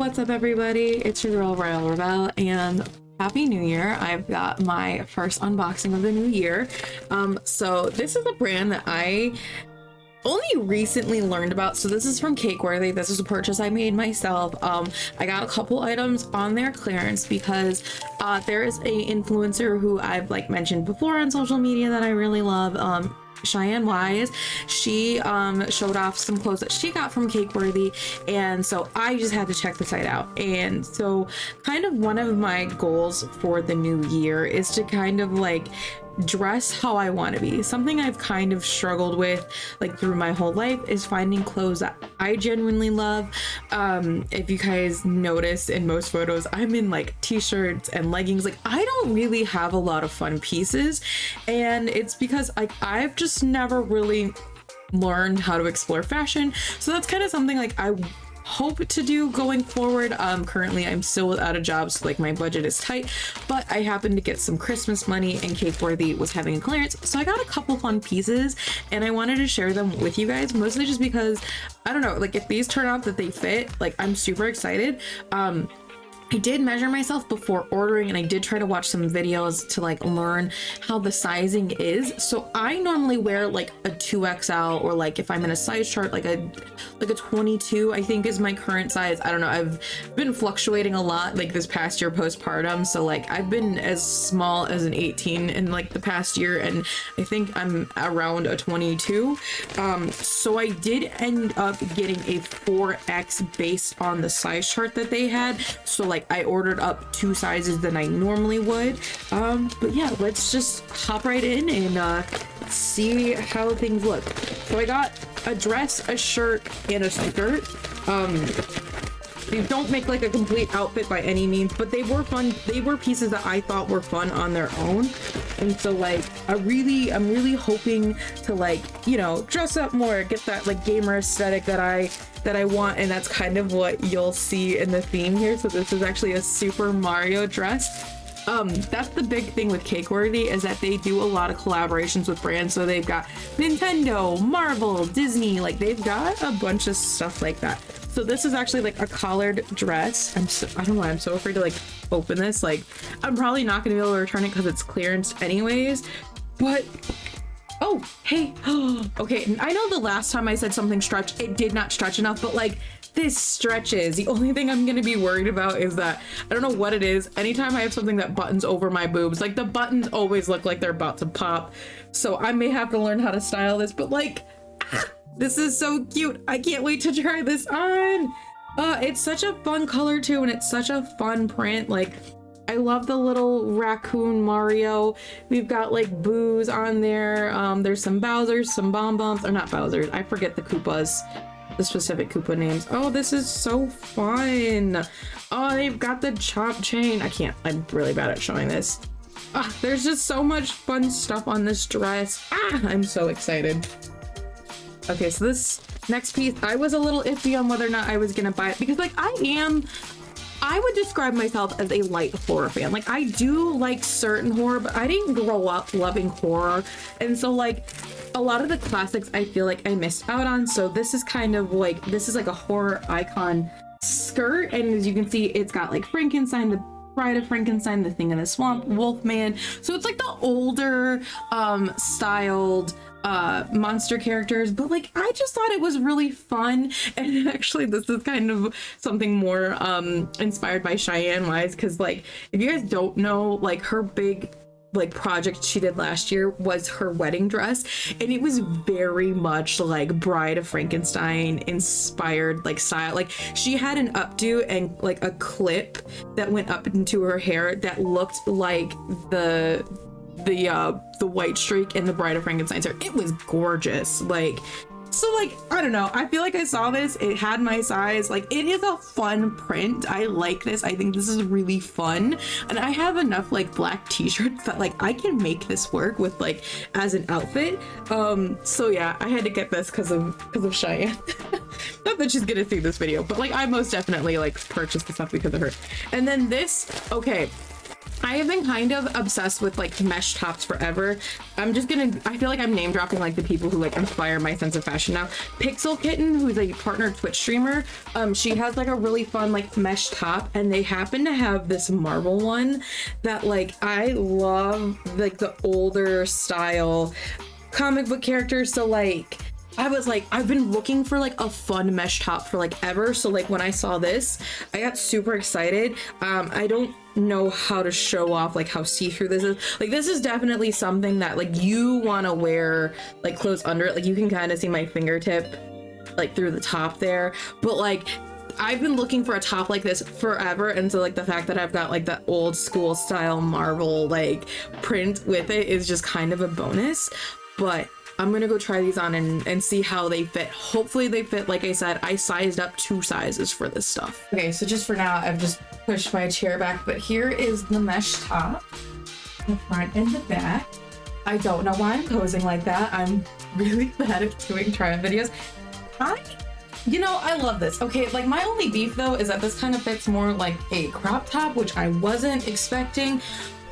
What's up, everybody? It's your girl RoyaleRebelle, and Happy New Year. I've got my first unboxing of the new year. So this is a brand that I only recently learned about. So this is from Cakeworthy. This is a purchase I made myself. I got a couple items on their clearance because there is a influencer who I've mentioned before on social media that I really love. Cheyenne Wise, she showed off some clothes that she got from Cakeworthy, and so I just had to check the site out. And so kind of one of my goals for the new year is to kind of dress how I want to be. Something I've kind of struggled with through my whole life is finding clothes that I genuinely love. If you guys notice in most photos, I'm in t-shirts and leggings. I don't really have a lot of fun pieces, and it's because I've just never really learned how to explore fashion. So that's kind of something I hope to do going forward. Currently I'm still without a job, so my budget is tight, but I happened to get some Christmas money and Cakeworthy was having a clearance, so I got a couple fun pieces and I wanted to share them with you guys, mostly just because I don't know, if these turn out that they fit, I'm super excited. I did measure myself before ordering, and I did try to watch some videos to learn how the sizing is. So I normally wear a 2XL, or if I'm in a size chart, a 22, I think is my current size. I don't know. I've been fluctuating a lot this past year postpartum. So I've been as small as an 18 in the past year, and I think I'm around a 22. So I did end up getting a 4X based on the size chart that they had. So I ordered up 2 sizes than I normally would. But yeah, let's just hop right in and see how things look. So I got a dress, a shirt, and a skirt. They don't make a complete outfit by any means, but they were fun. They were pieces that I thought were fun on their own. And so I'm really hoping to dress up more, get that gamer aesthetic that I want, and that's kind of what you'll see in the theme here. So this is actually a Super Mario dress. That's the big thing with Cakeworthy, is that they do a lot of collaborations with brands. So they've got Nintendo, Marvel, Disney, they've got a bunch of stuff like that. So this is actually a collared dress. I don't know, I'm so afraid to open this. I'm probably not gonna be able to return it because it's clearance anyways, but oh, hey. Okay, I know the last time I said something stretched, it did not stretch enough, but this stretches. The only thing I'm gonna be worried about is that I don't know what it is. Anytime I have something that buttons over my boobs, the buttons always look like they're about to pop. So I may have to learn how to style this, but this is so cute. I can't wait to try this on. It's such a fun color too, and it's such a fun print. I love the little raccoon Mario. We've got Boos on there. There's some Bowsers, some Bombs, or not Bowsers. I forget the Koopas, the specific Koopa names. Oh, this is so fun. Oh, they've got the chop chain. I'm really bad at showing this. There's just so much fun stuff on this dress. I'm so excited. Okay, so this next piece, I was a little iffy on whether or not I was gonna buy it because I would describe myself as a light horror fan. I do like certain horror, but I didn't grow up loving horror. And so a lot of the classics I feel I missed out on. So this is kind of this is a horror icon skirt. And as you can see, it's got Frankenstein, the Bride of Frankenstein, the Thing in the Swamp, Wolfman. So it's the older styled monster characters, but I just thought it was really fun. And actually this is kind of something more inspired by Cheyenne Wise, because if you guys don't know, her big project she did last year was her wedding dress, and it was very much Bride of Frankenstein inspired style. She had an updo and a clip that went up into her hair that looked like the white streak in the Bride of Frankenstein's hair. It was gorgeous. So I don't know, I feel I saw this, it had my size. It is a fun print. I like this. I think this is really fun, and I have enough black t-shirts that I can make this work with as an outfit. So yeah, I had to get this because of Cheyenne. Not that she's gonna see this video, but I most definitely purchased the stuff because of her. And then this, okay, I have been kind of obsessed with like mesh tops forever. I feel like I'm name dropping like the people who like inspire my sense of fashion now. Pixel Kitten, who's a partner Twitch streamer, she has like a really fun like mesh top, and they happen to have this Marvel one that like I love, like the older style comic book characters. So like I was like, I've been looking for like a fun mesh top for like ever. So like when I saw this, I got super excited. I don't know how to show off like how see-through this is. Like this is definitely something that like you want to wear like clothes under it. Like you can kind of see my fingertip like through the top there. But like I've been looking for a top like this forever, and so like the fact that I've got like that old school style Marvel like print with it is just kind of a bonus. But I'm gonna go try these on and see how they fit. Hopefully they fit. Like I said, I sized up 2 sizes for this stuff. Okay, so just for now, I've just pushed my chair back, but here is the mesh top, the front and the back. I don't know why I'm posing like that. I'm really bad at doing try-on videos. I love this. Okay, like my only beef though is that this kind of fits more like a crop top, which I wasn't expecting.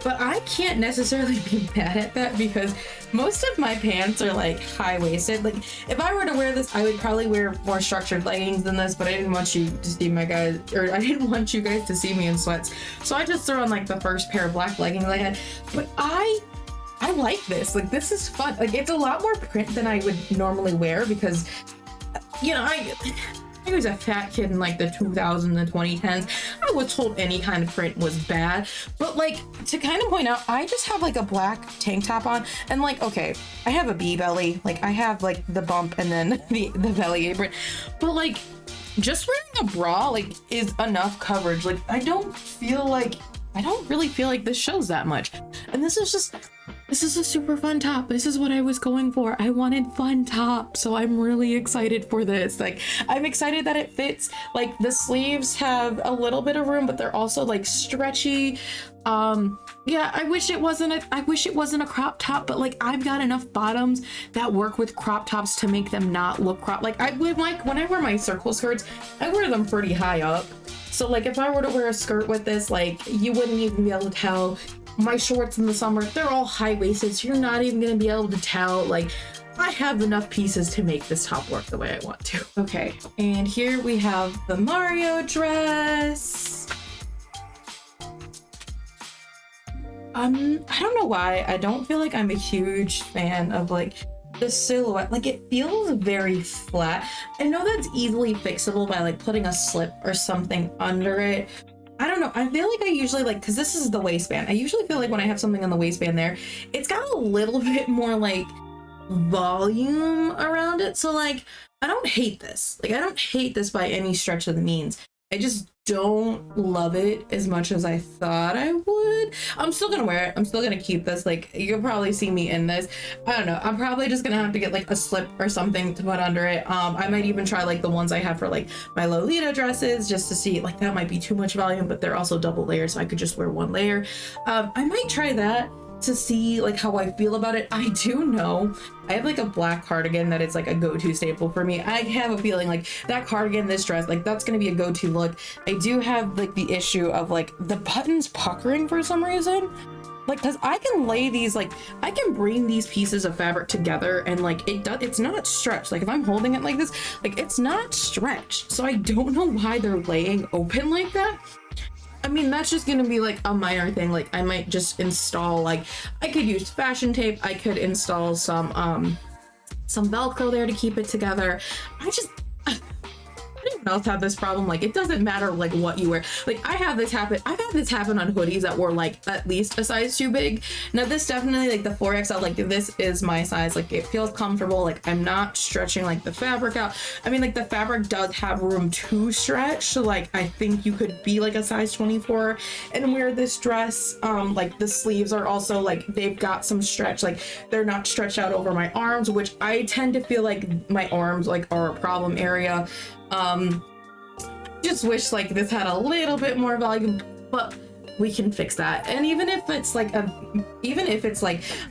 But I can't necessarily be mad at that because most of my pants are like high-waisted. Like if I were to wear this, I would probably wear more structured leggings than this, but I didn't want you to see I didn't want you guys to see me in sweats. So I just threw on like the first pair of black leggings I had. But I like this. Like this is fun. Like it's a lot more print than I would normally wear because, you know, I was a fat kid in like the 2000s and 2010s. I was told any kind of print was bad, but like to kind of point out, I just have like a black tank top on, and like, okay, I have a B belly, like I have like the bump and then the belly apron, but like just wearing a bra like is enough coverage. Like I don't really feel like this shows that much, and this is a super fun top. This is what I was going for. I wanted fun top, so I'm really excited for this. Like I'm excited that it fits. Like the sleeves have a little bit of room, but they're also like stretchy. Yeah, I wish it wasn't a crop top, but like I've got enough bottoms that work with crop tops to make them not look crop. Like when I wear my circle skirts, I wear them pretty high up. So like if I were to wear a skirt with this, like you wouldn't even be able to tell. My shorts in the summer, they're all high-waisted, so you're not even gonna be able to tell. Like I have enough pieces to make this top work the way I want to. Okay, and here we have the Mario dress. I don't know why. I don't feel like I'm a huge fan of like the silhouette. Like it feels very flat. I know that's easily fixable by like putting a slip or something under it. I don't know. I feel like I usually like, because this is the waistband. I usually feel like when I have something on the waistband there, it's got a little bit more like volume around it. So like, I don't hate this. Like I don't hate this by any stretch of the means. I just don't love it as much as I thought I would. I'm still gonna wear it. I'm still gonna keep this. Like you'll probably see me in this. I don't know. I'm probably just gonna have to get like a slip or something to put under it. I might even try like the ones I have for like my Lolita dresses just to see. Like that might be too much volume, but they're also double layered, so I could just wear one layer. I might try that to see like how I feel about it. I do know I have like a black cardigan that is like a go-to staple for me. I have a feeling like that cardigan, this dress, like that's gonna be a go-to look. I do have like the issue of like the buttons puckering for some reason. Like, cause I can lay these, like I can bring these pieces of fabric together and like it's not stretched. Like if I'm holding it like this, like it's not stretched. So I don't know why they're laying open like that. I mean, that's just gonna be like a minor thing. Like I might just install, like I could use fashion tape. I could install some Velcro there to keep it together. Anyone else have this problem? Like it doesn't matter like what you wear. Like I've had this happen on hoodies that were like at least a size too big. Now this definitely like the 4XL, like this is my size. Like it feels comfortable. Like I'm not stretching like the fabric out. I mean, like the fabric does have room to stretch, so like I think you could be like a size 24 and wear this dress. Like the sleeves are also like they've got some stretch. Like they're not stretched out over my arms, which I tend to feel like my arms like are a problem area. Just wish like this had a little bit more volume, but we can fix that. And even if it's like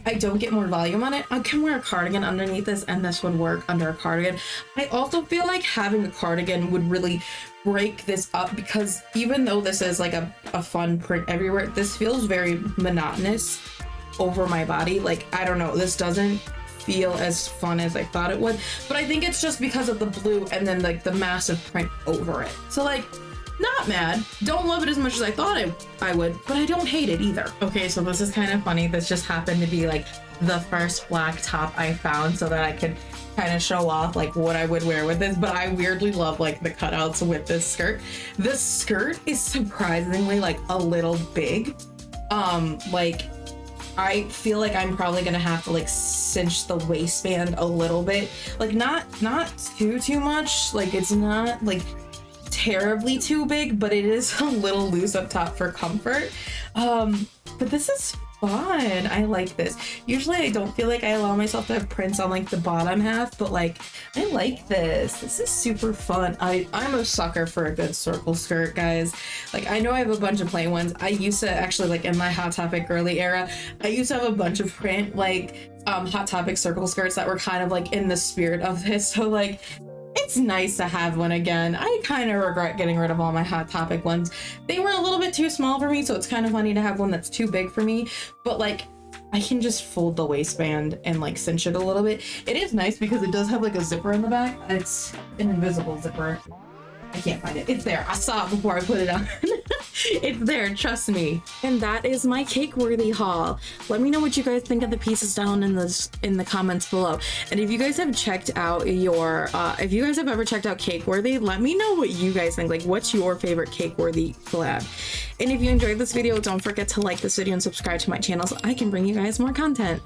I don't get more volume on it, I can wear a cardigan underneath this and this would work under a cardigan. I also feel like having a cardigan would really break this up, because even though this is like a fun print everywhere, this feels very monotonous over my body. Like, I don't know, this doesn't feel as fun as I thought it would, but I think it's just because of the blue and then like the massive print over it. So like, not mad, don't love it as much as I thought I would, but I don't hate it either. Okay, so this is kind of funny. This just happened to be like the first black top I found so that I could kind of show off like what I would wear with this, but I weirdly love like the cutouts with this skirt. This skirt is surprisingly like a little big. Like, I feel like I'm probably gonna have to like cinch the waistband a little bit, like not too much, like it's not like terribly too big, but it is a little loose up top for comfort. But this is fun. I like this. Usually I don't feel like I allow myself to have prints on like the bottom half, but like I like this. This is super fun. I'm a sucker for a good circle skirt, guys. Like, I know I have a bunch of plain ones. I used to actually, like in my Hot Topic girly era, I used to have a bunch of print like Hot Topic circle skirts that were kind of like in the spirit of this. So like, it's nice to have one again. I kind of regret getting rid of all my Hot Topic ones. They were a little bit too small for me, so it's kind of funny to have one that's too big for me. But like, I can just fold the waistband and like cinch it a little bit. It is nice because it does have like a zipper in the back. It's an invisible zipper. I can't find it. It's there. I saw it before I put it on. It's there, trust me. And that is my Cakeworthy haul. Let me know what you guys think of the pieces down in the comments below. And if you guys have checked out your if you guys have ever checked out Cakeworthy, let me know what you guys think. Like, what's your favorite Cakeworthy collab? And if you enjoyed this video, don't forget to like this video and subscribe to my channel so I can bring you guys more content.